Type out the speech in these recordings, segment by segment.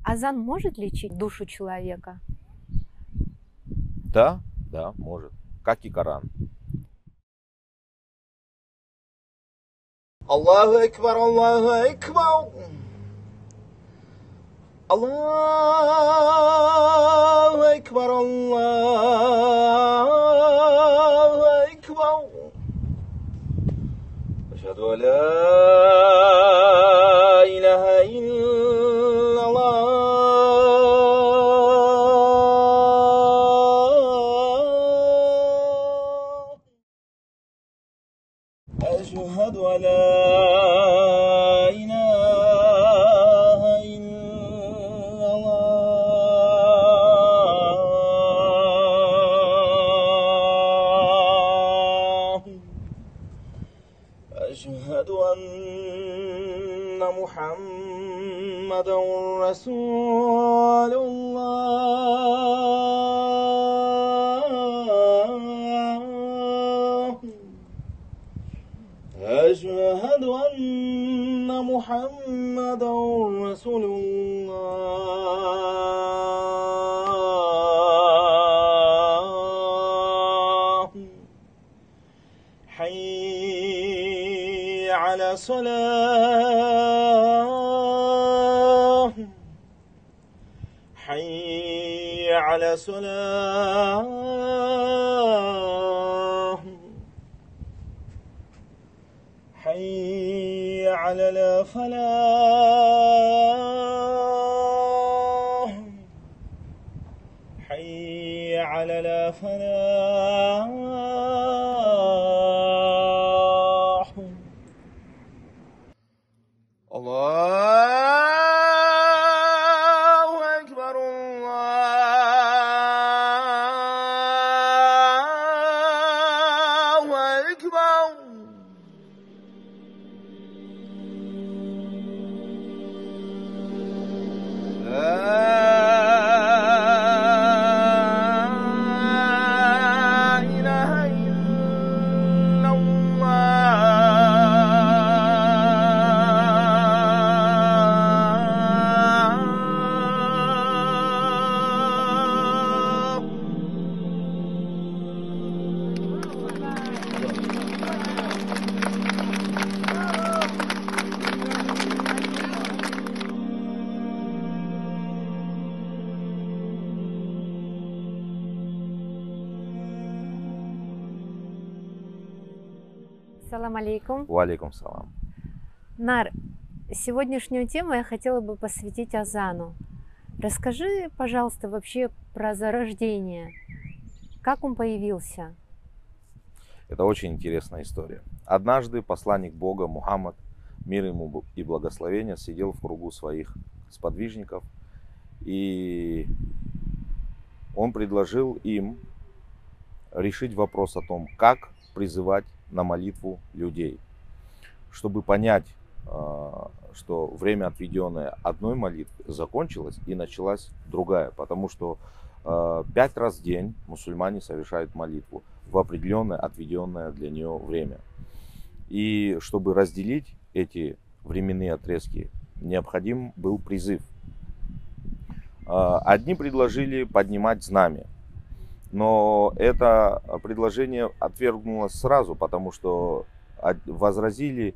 Азан может лечить душу человека? Да, да, может. Как и Коран. Аллаху Акбар, Аллаху Акбар. Аллаху Акбар, Аллаху Акбар. Ашхаду ан ла илляха илляллах. Ашхаду ан ла أشهد أن محمدا رسول الله. أشهد أن محمدا رسول الله. حي على صلاة. حي على صلاة. حي على الفلاح. حي على الفلاح. الله أكبر، الله أكبر. لا إله إلا Салам алейкум. Валейкум салам. Нар, сегодняшнюю тему я хотела бы посвятить азану. Расскажи, пожалуйста, вообще про зарождение. Как он появился? Это очень интересная история. Однажды посланник Бога Мухаммад, мир ему и благословение, сидел в кругу своих сподвижников, и он предложил им решить вопрос о том, как призывать на молитву людей, чтобы понять, что время, отведенное одной молитвы, закончилось и началась другая, потому что 5 раз в день мусульмане совершают молитву в определенное отведенное для нее время. И чтобы разделить эти временные отрезки, необходим был призыв. Одни предложили поднимать знамя, но это предложение отвергнулось сразу, потому что возразили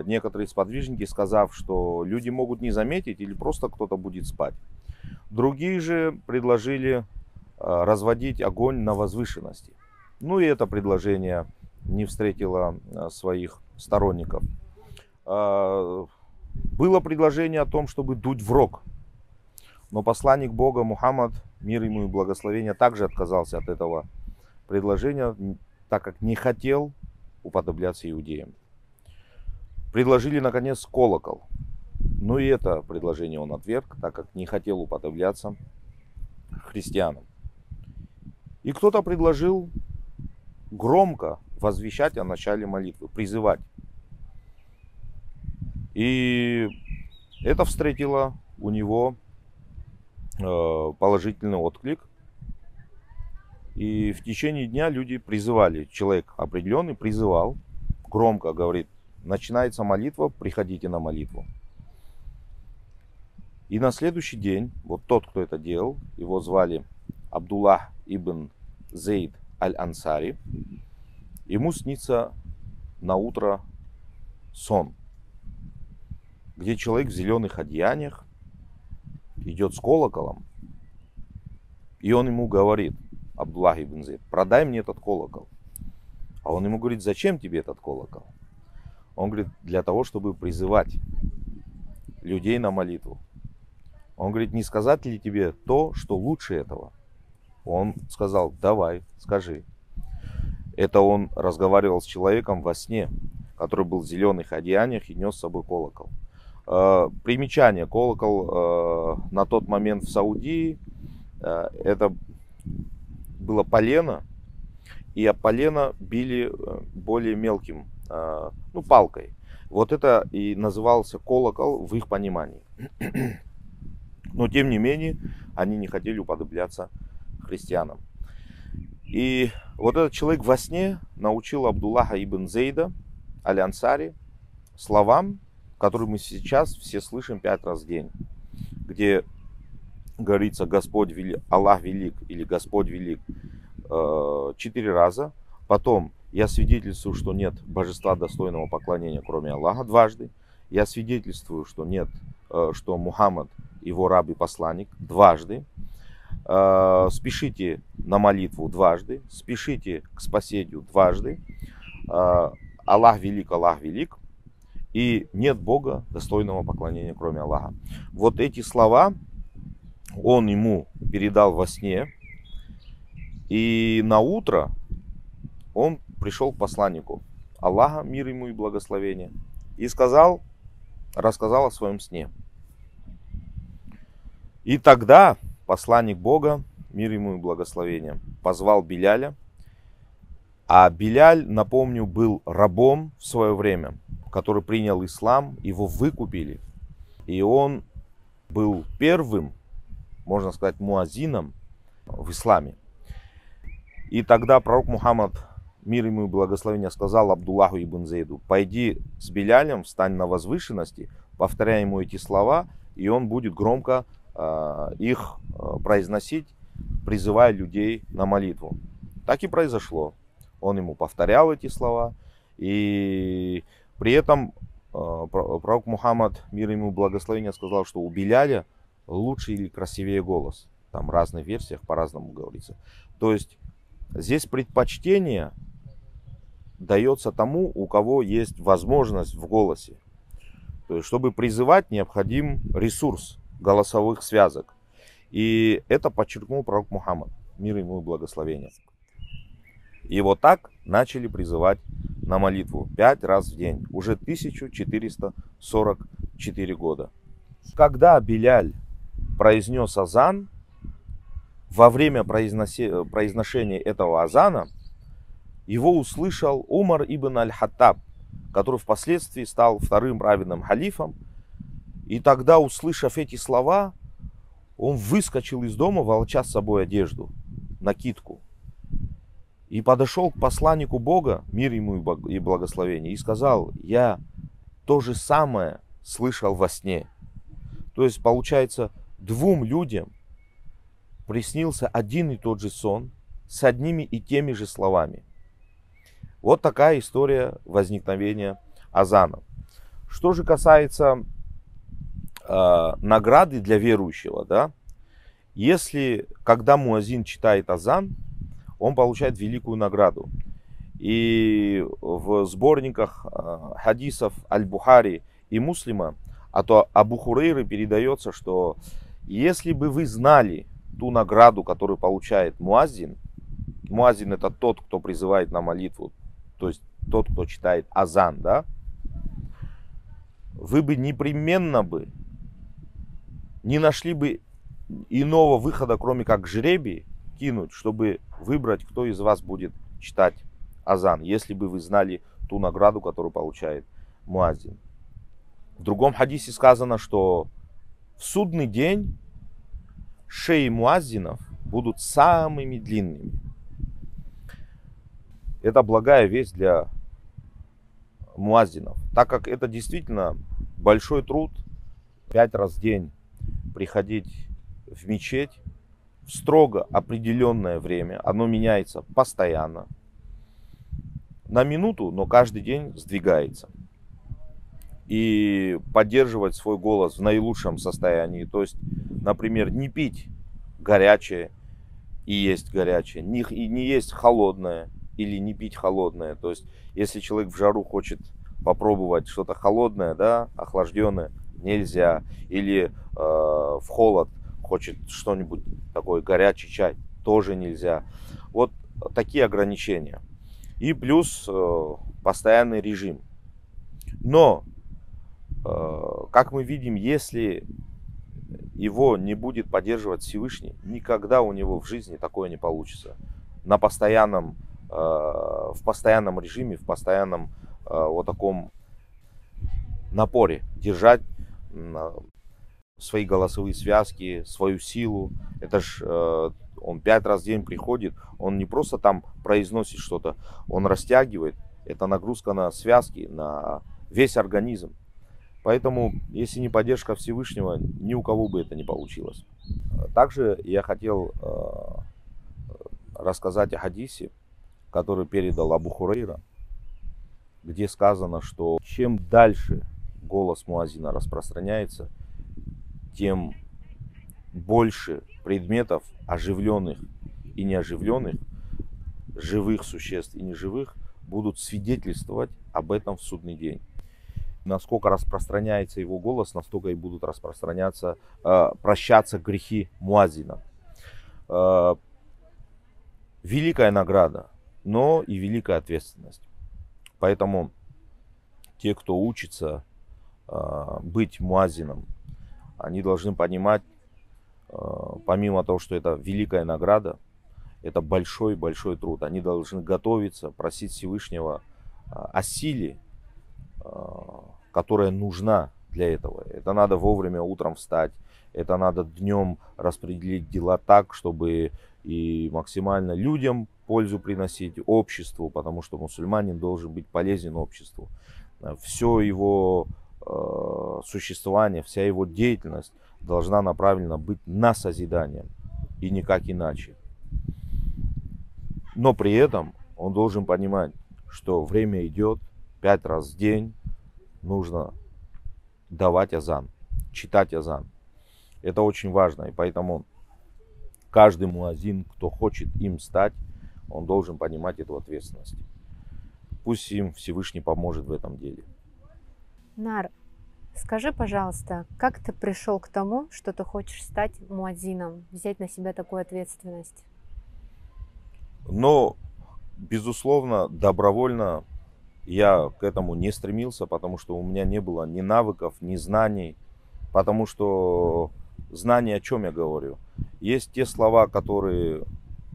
некоторые сподвижники, сказав, что люди могут не заметить или просто кто-то будет спать. Другие же предложили разводить огонь на возвышенности. Ну и это предложение не встретило своих сторонников. Было предложение о том, чтобы дуть в рог. Но посланник Бога Мухаммад, мир ему и благословение, также отказался от этого предложения, так как не хотел уподобляться иудеям. Предложили, наконец, колокол. Но и это предложение он отверг, так как не хотел уподобляться христианам. И кто-то предложил громко возвещать о начале молитвы, призывать. И это встретило у него положительный отклик. И в течение дня люди призывали, человек определенный призывал, громко говорит: начинается молитва, приходите на молитву. И на следующий день, вот тот, кто это делал, его звали Абдуллах ибн Зейд аль-Ансари, ему снится на утро сон, где человек в зеленых одеяниях идет с колоколом, и он ему говорит, Абдуллах ибн Зейд, продай мне этот колокол. А он ему говорит, зачем тебе этот колокол? Он говорит, для того, чтобы призывать людей на молитву. Он говорит, не сказать ли тебе то, что лучше этого? Он сказал, давай, скажи. Это он разговаривал с человеком во сне, который был в зеленых одеяниях и нес с собой колокол. Примечание, колокол на тот момент в Саудии, это было полено, и об полено били более мелким, палкой. Вот это и назывался колокол в их понимании. Но тем не менее, они не хотели уподобляться христианам. И вот этот человек во сне научил Абдуллаха ибн Зейда аль-Ансари словам, которые мы сейчас все слышим 5 раз в день, где говорится Господь велик, Аллах велик или Господь велик 4 раза. Потом я свидетельствую, что нет божества достойного поклонения, кроме Аллаха, дважды. Я свидетельствую, что нет, что Мухаммад его раб и посланник, дважды. Спешите на молитву дважды. Спешите к спасению дважды. Аллах велик. И нет Бога достойного поклонения, кроме Аллаха. Вот эти слова он ему передал во сне. И на утро он пришел к посланнику Аллаха, мир ему и благословение, и рассказал о своем сне. И тогда посланник Бога, мир ему и благословение, позвал Биляля. А Биляль, напомню, был рабом в свое время, который принял ислам, его выкупили. И он был первым, можно сказать, муазином в исламе. И тогда пророк Мухаммад, мир ему и благословение, сказал Абдуллаху ибн Зейду, пойди с Билялем, встань на возвышенности, повторяй ему эти слова, и он будет громко их произносить, призывая людей на молитву. Так и произошло. Он ему повторял эти слова, и при этом пророк Мухаммад, мир ему и благословение, сказал, что у Биляля лучше или красивее голос. Там в разных версиях по-разному говорится. То есть здесь предпочтение дается тому, у кого есть возможность в голосе. То есть, чтобы призывать, необходим ресурс голосовых связок. И это подчеркнул пророк Мухаммад, мир ему и благословение. И вот так начали призывать на молитву 5 раз в день, уже 1444 года. Когда Биляль произнес азан, во время произношения этого азана его услышал Умар ибн аль-Хаттаб, который впоследствии стал вторым праведным халифом. И тогда, услышав эти слова, он выскочил из дома, волоча с собой одежду, накидку, и подошел к посланнику Бога, мир ему и благословение, и сказал: я то же самое слышал во сне. То есть, получается, двум людям приснился один и тот же сон с одними и теми же словами. Вот такая история возникновения азана. Что же касается награды для верующего, да? Если, когда муазин читает азан, он получает великую награду. И в сборниках хадисов Аль-Бухари и Муслима от Абу Хурейры передается, что если бы вы знали ту награду, которую получает муазин, муазин — это тот, кто призывает на молитву, то есть тот, кто читает азан, да, вы бы непременно бы не нашли бы иного выхода, кроме как жребий кинуть, чтобы выбрать, кто из вас будет читать азан, если бы вы знали ту награду, которую получает муазин. В другом хадисе сказано, что в судный день шеи муазинов будут самыми длинными. Это благая весть для муазинов, так как это действительно большой труд 5 раз в день приходить в мечеть в строго определенное время. Оно меняется постоянно. На минуту, но каждый день сдвигается. И поддерживать свой голос в наилучшем состоянии. То есть, например, не пить горячее и есть горячее, и не есть холодное или не пить холодное. То есть, если человек в жару хочет попробовать что-то холодное, да, охлажденное, нельзя. Или в холод хочет что-нибудь такое, горячий чай, тоже нельзя. Вот такие ограничения. И плюс постоянный режим. Но, как мы видим, если его не будет поддерживать Всевышний, никогда у него в жизни такое не получится. В постоянном режиме, в постоянном вот таком напоре держать свои голосовые связки, свою силу. Это ж он 5 раз в день приходит, он не просто там произносит что-то, он растягивает. Это нагрузка на связки, на весь организм. Поэтому, если не поддержка Всевышнего, ни у кого бы это не получилось. Также я хотел рассказать о хадисе, который передал Абу Хурейра, где сказано, что чем дальше голос муаззина распространяется, тем больше предметов, оживленных и неоживленных, живых существ и неживых, будут свидетельствовать об этом в судный день. Насколько распространяется его голос, настолько и будут распространяться, прощаться грехи муаззина. Великая награда, но и великая ответственность. Поэтому те, кто учится быть муаззином, они должны понимать, помимо того, что это великая награда, это большой-большой труд. Они должны готовиться, просить Всевышнего о силе, которая нужна для этого. Это надо вовремя утром встать, это надо днем распределить дела так, чтобы и максимально людям пользу приносить, обществу, потому что мусульманин должен быть полезен обществу. Все его существование, вся его деятельность должна направлена быть на созидание и никак иначе. Но при этом он должен понимать, что время идет, 5 раз в день нужно давать азан, читать азан. Это очень важно, и поэтому каждый муаззин, кто хочет им стать, он должен понимать эту ответственность. Пусть им Всевышний поможет в этом деле. Нар, скажи, пожалуйста, как ты пришел к тому, что ты хочешь стать муаззином, взять на себя такую ответственность? Но, безусловно, добровольно я к этому не стремился, потому что у меня не было ни навыков, ни знаний. Потому что знания, о чем я говорю? Есть те слова, которые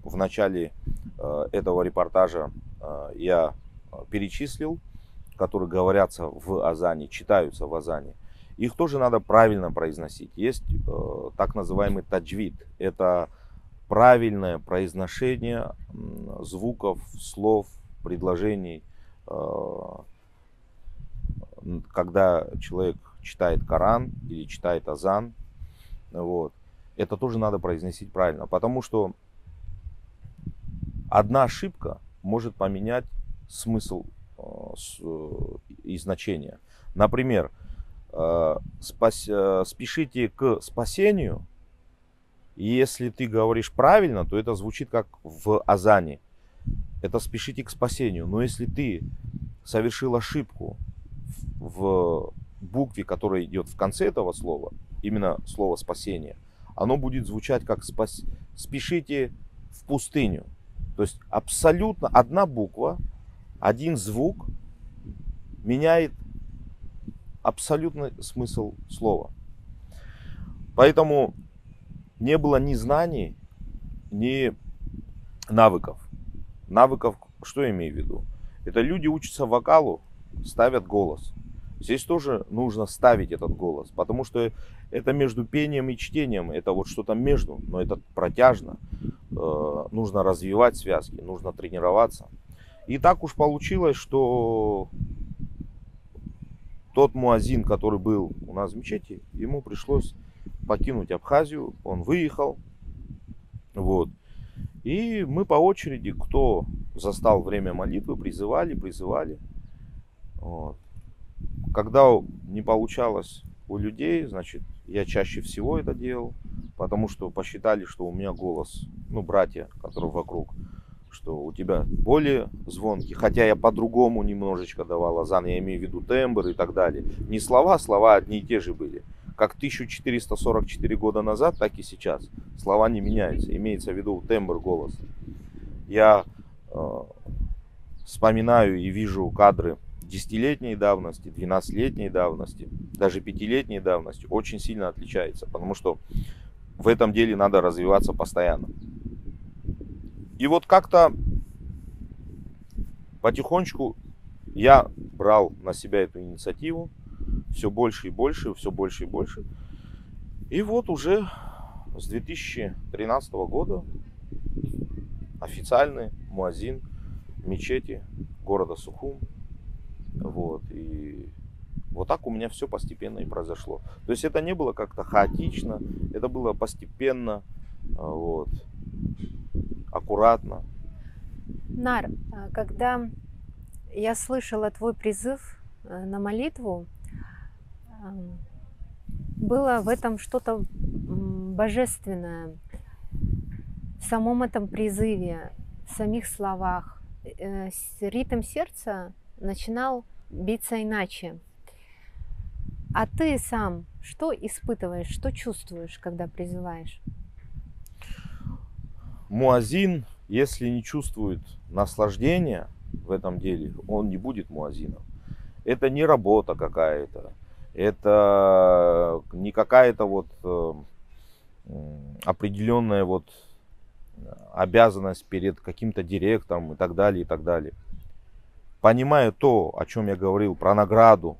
в начале этого репортажа я перечислил, которые говорятся в азане, читаются в азане. Их тоже надо правильно произносить. Есть так называемый таджвид. Это правильное произношение звуков, слов, предложений. Когда человек читает Коран или читает азан, вот, это тоже надо произносить правильно. Потому что одна ошибка может поменять смысл и значение. Например, спешите к спасению. И если ты говоришь правильно, то это звучит как в азане. Это спешите к спасению. Но если ты совершил ошибку в букве, которая идет в конце этого слова, именно слово спасение, оно будет звучать как спешите в пустыню. То есть абсолютно одна буква, один звук меняет абсолютный смысл слова. Поэтому не было ни знаний, ни навыков. Навыков, что я имею в виду? Это люди учатся вокалу, ставят голос. Здесь тоже нужно ставить этот голос, потому что это между пением и чтением, это вот что-то между, но это протяжно. Нужно развивать связки, нужно тренироваться. И так уж получилось, что тот муаззин, который был у нас в мечети, ему пришлось покинуть Абхазию. Он выехал. Вот. И мы по очереди, кто застал время молитвы, призывали. Вот. Когда не получалось у людей, значит, я чаще всего это делал, потому что посчитали, что у меня голос, ну, братья, которые вокруг, что у тебя более звонкий, хотя я по-другому немножечко давал азан, я имею в виду тембр и так далее. Не слова одни и те же были. Как 1444 года назад, так и сейчас. Слова не меняются, имеется в виду тембр голоса. Я вспоминаю и вижу кадры 10-летней давности, 12-летней давности, даже 5-летней давности, очень сильно отличается, потому что в этом деле надо развиваться постоянно. И вот как-то потихонечку я брал на себя эту инициативу, все больше и больше, все больше и больше. И вот уже с 2013 года официальный муаззин мечети города Сухум. Вот. И вот так у меня все постепенно и произошло. То есть это не было как-то хаотично, это было постепенно, вот, аккуратно. Нар, когда я слышала твой призыв на молитву, было в этом что-то божественное, в самом этом призыве, в самих словах. Ритм сердца начинал биться иначе. А ты сам что испытываешь, что чувствуешь, когда призываешь? Муаззин, если не чувствует наслаждения в этом деле, он не будет муаззином. Это не работа какая-то, это не какая-то вот определенная вот обязанность перед каким-то директором и так далее, и так далее. Понимая то, о чем я говорил, про награду,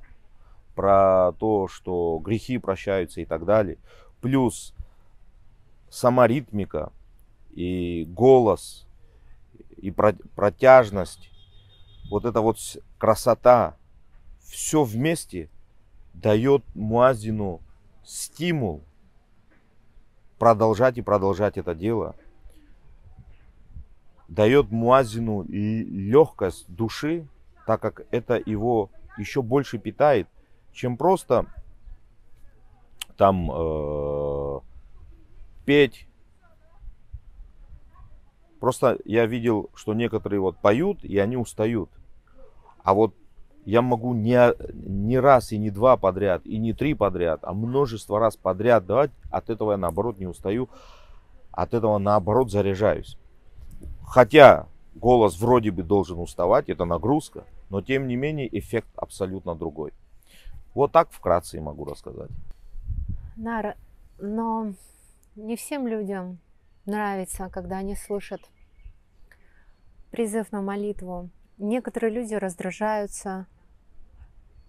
про то, что грехи прощаются и так далее, плюс сама ритмика и голос, и протяжность, вот эта вот красота, все вместе дает муаззину стимул продолжать и продолжать это дело, дает муаззину и легкость души, так как это его еще больше питает, чем просто там петь. Просто я видел, что некоторые вот поют, и они устают. А вот я могу не раз и не два подряд, и не три подряд, а множество раз подряд давать. От этого я наоборот не устаю, от этого наоборот заряжаюсь. Хотя голос вроде бы должен уставать, это нагрузка, но тем не менее эффект абсолютно другой. Вот так вкратце могу рассказать. Нара, но не всем людям нравится, когда они слышат призыв на молитву. Некоторые люди раздражаются,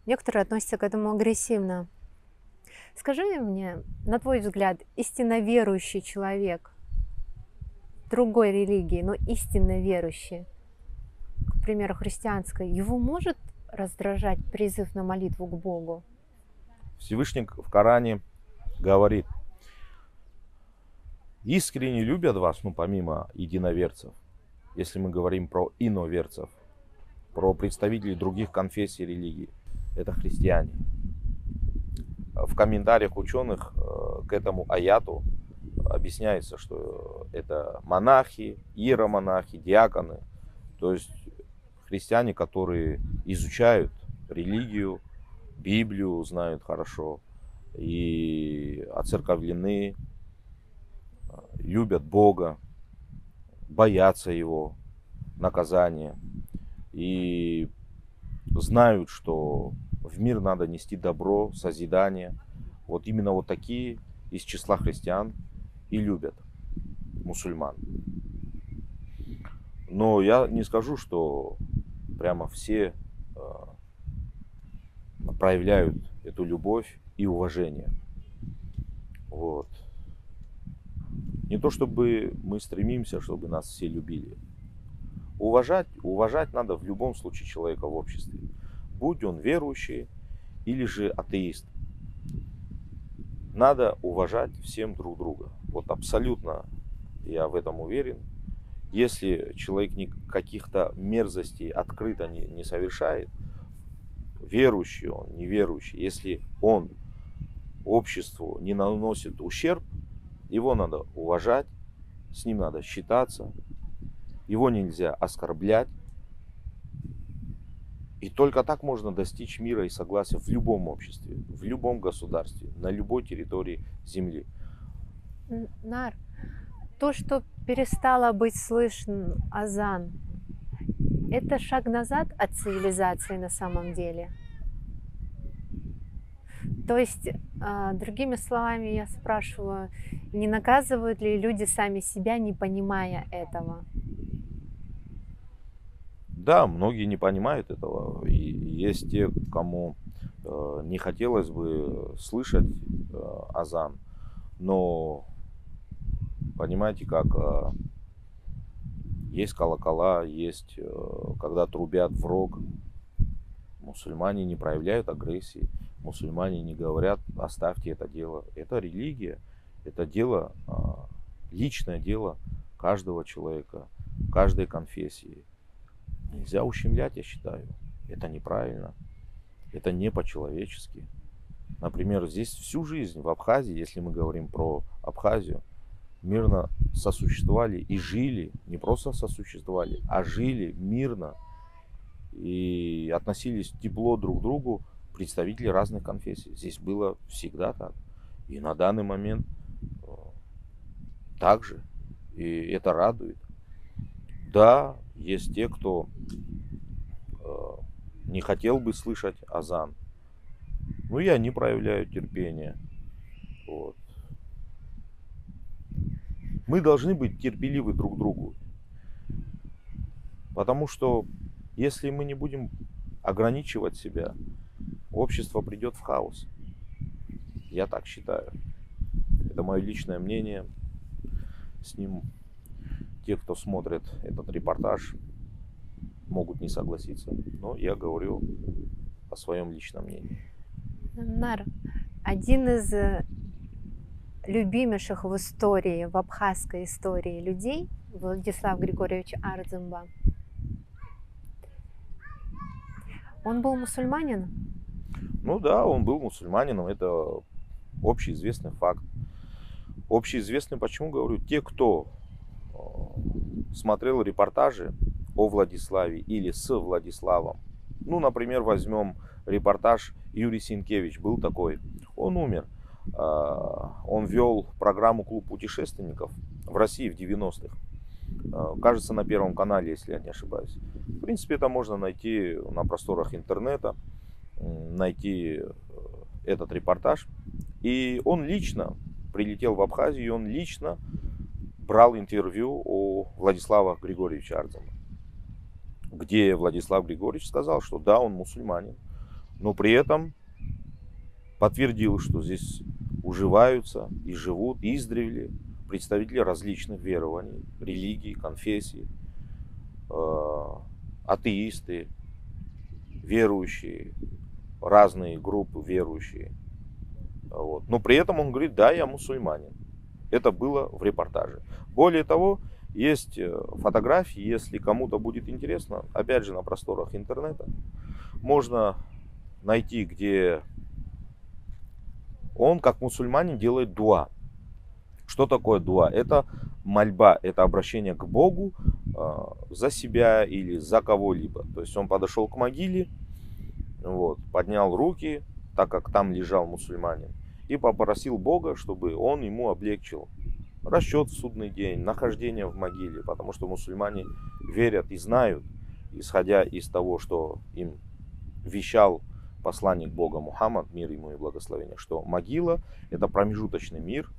некоторые относятся к этому агрессивно. Скажи мне, на твой взгляд, истинно верующий человек другой религии, но истинно верующий, к примеру, христианской, его может раздражать призыв на молитву к Богу? Всевышний в Коране говорит: искренне любят вас, ну помимо единоверцев, если мы говорим про иноверцев, про представителей других конфессий и религий, это христиане. В комментариях ученых к этому аяту объясняется, что это монахи, иеромонахи, диаконы, то есть христиане, которые изучают религию, Библию знают хорошо и оцерковлены, любят Бога, боятся Его наказания и знают, что в мир надо нести добро, созидание. Вот именно вот такие из числа христиан и любят мусульман. Но я не скажу, что прямо все проявляют эту любовь и уважение. Вот. Не то чтобы мы стремимся, чтобы нас все любили. Уважать надо в любом случае человека в обществе. Будь он верующий или же атеист. Надо уважать всем друг друга. Вот абсолютно я в этом уверен. Если человек каких-то мерзостей открыто не совершает, верующий он, неверующий, если он обществу не наносит ущерб, его надо уважать, с ним надо считаться, его нельзя оскорблять. И только так можно достичь мира и согласия в любом обществе, в любом государстве, на любой территории Земли. Нар, то, что перестало быть слышен азан, это шаг назад от цивилизации на самом деле? То есть, другими словами, я спрашиваю, не наказывают ли люди сами себя, не понимая этого? Да, многие не понимают этого. И есть те, кому не хотелось бы слышать азан. Но понимаете, как есть колокола, есть когда трубят в рог. Мусульмане не проявляют агрессии. Мусульмане не говорят: оставьте это дело. Это религия. Это дело, личное дело каждого человека, каждой конфессии. Нельзя ущемлять, я считаю. Это неправильно. Это не по-человечески. Например, здесь всю жизнь в Абхазии, если мы говорим про Абхазию, мирно сосуществовали и жили, не просто сосуществовали, а жили мирно и относились тепло друг к другу представители разных конфессий. Здесь было всегда так. И на данный момент так же. И это радует. Да, есть те, кто не хотел бы слышать азан. Но и они проявляют терпение. Вот. Мы должны быть терпеливы друг к другу. Потому что если мы не будем ограничивать себя, общество придет в хаос. Я так считаю. Это мое личное мнение. С ним те, кто смотрит этот репортаж, могут не согласиться. Но я говорю о своем личном мнении. Нар, один из любимейших в истории, в абхазской истории людей, Владислав Григорьевич Ардзумба, он был мусульманин? Ну да, он был мусульманином, это общеизвестный факт. Общеизвестный, почему говорю, те, кто смотрел репортажи о Владиславе или с Владиславом. Ну, например, возьмем репортаж Юрий Синкевич, был такой, он умер. Он вел программу «Клуб путешественников» в России в 90-х. Кажется, на Первом канале, если я не ошибаюсь. В принципе, это можно найти на просторах интернета, найти этот репортаж. И он лично прилетел в Абхазию, и он лично брал интервью у Владислава Григорьевича Ардзумба, где Владислав Григорьевич сказал, что да, он мусульманин, но при этом подтвердил, что здесь уживаются и живут издревле представители различных верований, религий, конфессий, атеисты, верующие, разные группы верующие. Вот. Но при этом он говорит, да, я мусульманин. Это было в репортаже. Более того, есть фотографии, если кому-то будет интересно, опять же на просторах интернета, можно найти, где он, как мусульманин, делает дуа. Что такое дуа? Это мольба, это обращение к Богу за себя или за кого-либо. То есть он подошел к могиле, вот, поднял руки, так как там лежал мусульманин, и попросил Бога, чтобы он ему облегчил расчет в судный день, нахождение в могиле, потому что мусульмане верят и знают, исходя из того, что им вещал посланник Бога Мухаммад, мир ему и благословение, что могила — это промежуточный мир,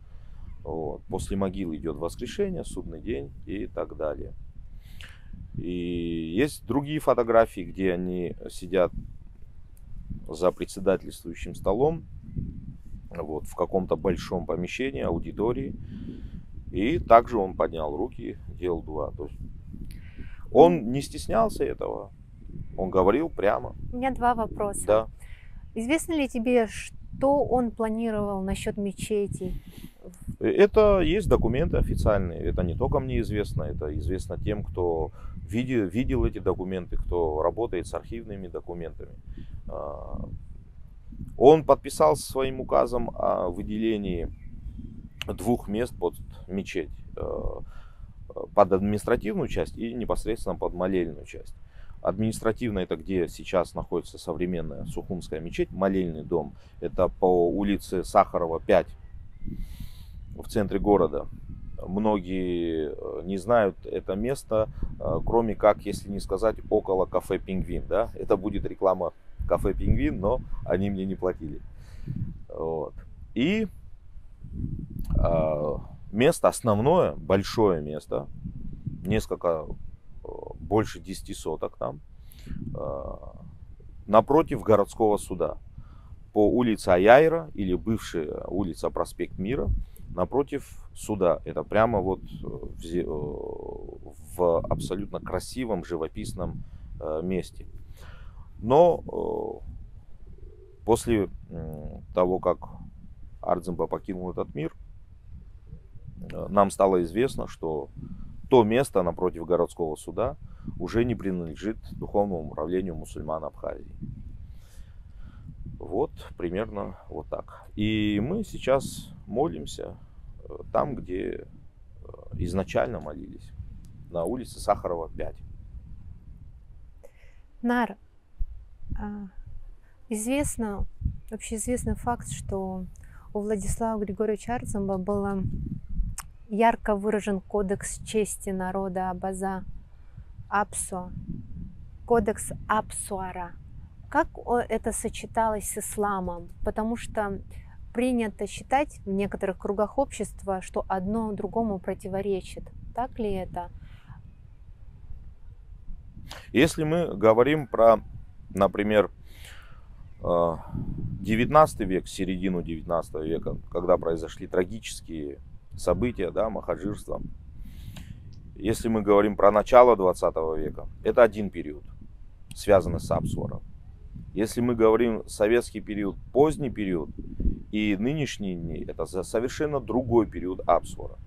вот. После могилы идет воскрешение, судный день и так далее. И есть другие фотографии, где они сидят за председательствующим столом, вот, в каком-то большом помещении, аудитории. И также он поднял руки, делал дуа. То есть он не стеснялся этого. Он говорил прямо. У меня два вопроса. Да. Известно ли тебе, Что он планировал насчет мечетей? Это есть документы официальные. Это не только мне известно, это известно тем, кто видел эти документы, кто работает с архивными документами. Он подписал своим указом о выделении 2 мест под мечеть, под административную часть и непосредственно под молельную часть. Административно это где сейчас находится современная Сухумская мечеть, молельный дом. Это по улице Сахарова, 5 в центре города. Многие не знают это место, кроме как, если не сказать, около кафе «Пингвин». Да? Это будет реклама кафе «Пингвин», но они мне не платили. Вот. И место основное, большое место, несколько, больше 10 соток там, напротив городского суда. По улице Аяйра или бывшая улица Проспект Мира, напротив суда. Это прямо вот в абсолютно красивом, живописном месте. Но после того, как Ардзинба покинул этот мир, нам стало известно, что то место напротив городского суда уже не принадлежит духовному управлению мусульман Абхазии. Вот примерно вот так. И мы сейчас молимся там, где изначально молились, на улице Сахарова, 5. Нар, общеизвестный факт, что у Владислава Григорьевича Ардзинба был ярко выражен кодекс чести народа Абаза, Апсо, кодекс Апсуара. Как это сочеталось с исламом? Потому что принято считать в некоторых кругах общества, что одно другому противоречит. Так ли это? Если мы говорим про, например, 19 век, середину 19 века, когда произошли трагические события, да, махаджирство. Если мы говорим про начало 20 века, это один период, связанный с Апсуаром. Если мы говорим советский период, поздний период и нынешние дни, это совершенно другой период Апсуара.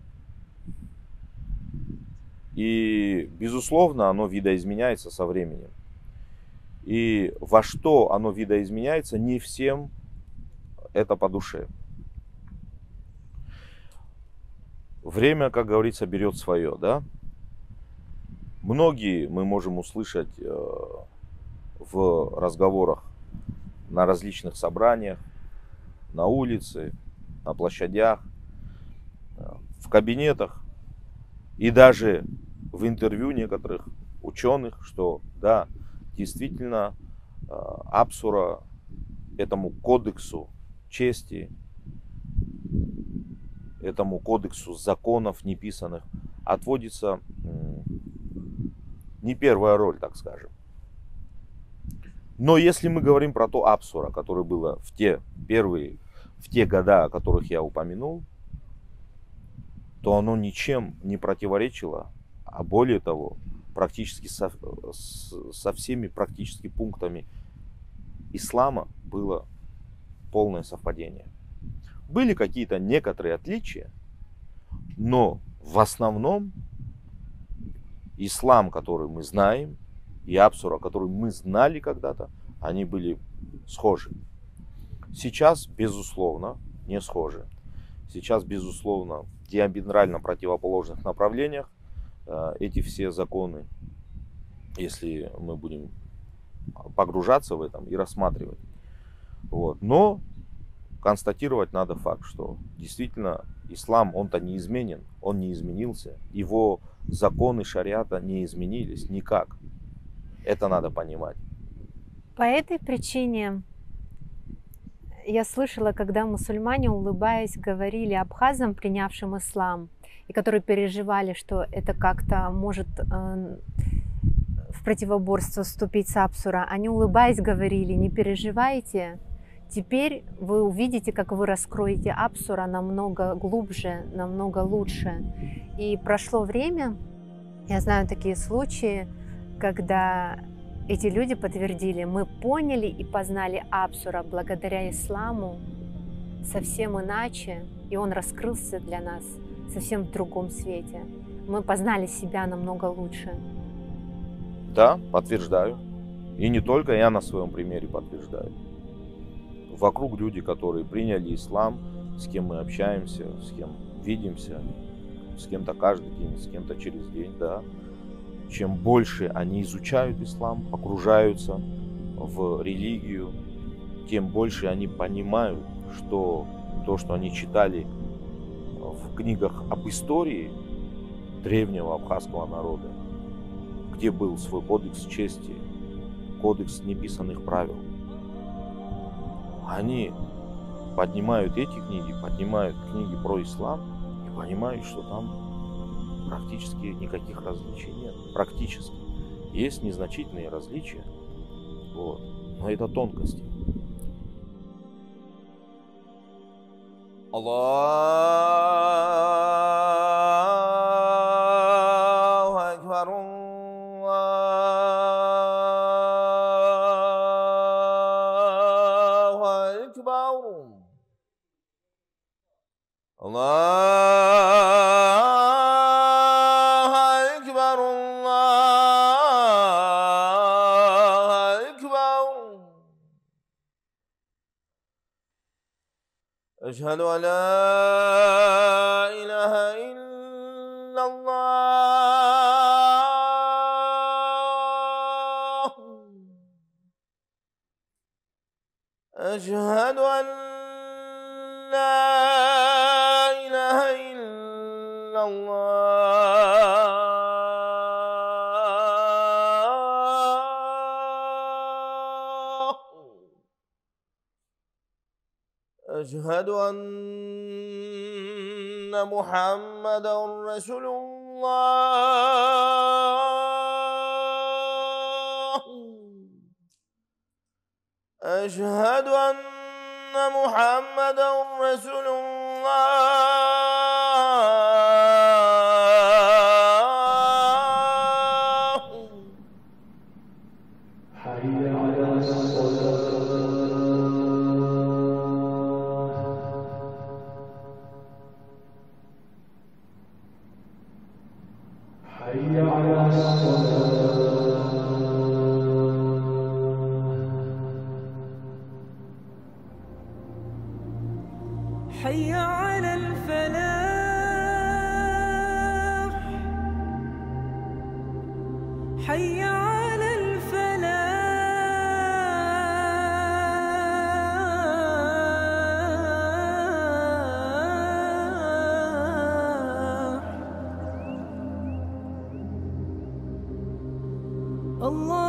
И, безусловно, оно видоизменяется со временем. И во что оно видоизменяется, не всем это по душе. Время, как говорится, берет свое, да? Многие мы можем услышать в разговорах на различных собраниях, на улице, на площадях, в кабинетах и даже в интервью некоторых ученых, что да, действительно Апсура, этому кодексу чести, этому кодексу законов неписанных отводится не первая роль, так скажем. Но если мы говорим про то Апсура, которое было в те года, о которых я упомянул, то оно ничем не противоречило, а более того, практически со всеми практически пунктами ислама было полное совпадение. Были какие-то некоторые отличия, но в основном ислам, который мы знаем, и Апсура, который мы знали когда-то, они были схожи. Сейчас, безусловно, не схожи. Сейчас, безусловно, в диаметрально противоположных направлениях эти все законы, если мы будем погружаться в этом и рассматривать. Вот. Но констатировать надо факт, что действительно ислам, он-то не изменен, он не изменился. Его законы шариата не изменились никак. Это надо понимать. По этой причине я слышала, когда мусульмане, улыбаясь, говорили абхазам, принявшим ислам, и которые переживали, что это как-то может в противоборство вступить с Апсура, они, улыбаясь, говорили: не переживайте, теперь вы увидите, как вы раскроете Апсура намного глубже, намного лучше. И прошло время, я знаю такие случаи, когда эти люди подтвердили: мы поняли и познали Апсура благодаря исламу, совсем иначе, и Он раскрылся для нас совсем в другом свете. Мы познали себя намного лучше. Да, подтверждаю. И не только я на своем примере подтверждаю. Вокруг люди, которые приняли ислам, с кем мы общаемся, с кем видимся, с кем-то каждый день, с кем-то через день, да. Чем больше они изучают ислам, погружаются в религию, тем больше они понимают, что то, что они читали в книгах об истории древнего абхазского народа, где был свой кодекс чести, кодекс неписанных правил, они поднимают эти книги, поднимают книги про ислам и понимают, что там практически никаких различий нет. Практически. Есть незначительные различия, вот, но это тонкости. Аллаху Акбар, Аллаху Акбар, Аллаху Акбар, Аллаху Акбар. أشهد أن لا إله إلا الله. أشهد أن لا إله إلا الله. أشهد أن محمدا رسول الله. أشهد أن محمدا رسول الله. حي على حي على حي على الفلاح حي على الفلاح الله